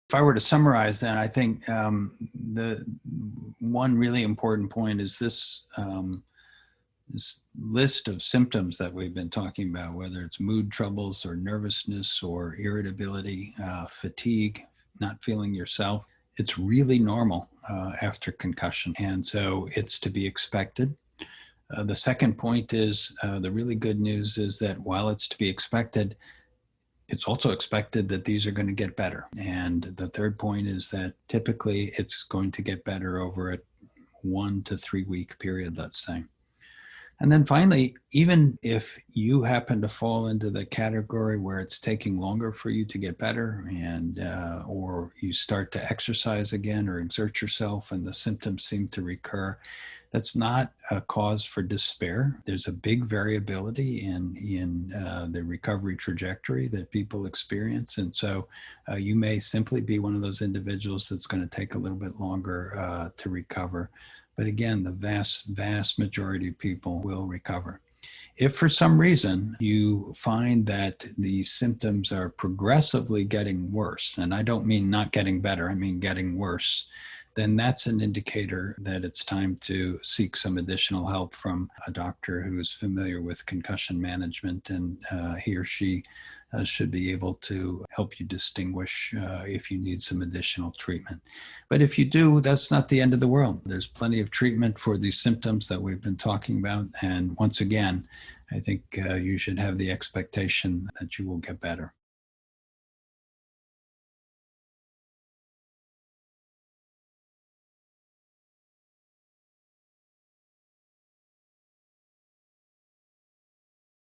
If I were to summarize that, I think the one really important point is this list of symptoms that we've been talking about, whether it's mood troubles or nervousness or irritability, fatigue, not feeling yourself. It's really normal after concussion. And so it's to be expected. The second point is the really good news is that while it's to be expected, it's also expected that these are going to get better. And the third point is that typically it's going to get better over a 1 to 3 week period, let's say. And then finally, even if you happen to fall into the category where it's taking longer for you to get better and or you start to exercise again or exert yourself and the symptoms seem to recur, that's not a cause for despair. There's a big variability in the recovery trajectory that people experience. And so you may simply be one of those individuals that's going to take a little bit longer to recover. But again, the vast majority of people will recover. If for some reason you find that the symptoms are progressively getting worse, and I don't mean not getting better, I mean getting worse, then that's an indicator that it's time to seek some additional help from a doctor who is familiar with concussion management, and he or she should be able to help you distinguish if you need some additional treatment. But if you do, that's not the end of the world. There's plenty of treatment for these symptoms that we've been talking about. And once again, I think you should have the expectation that you will get better.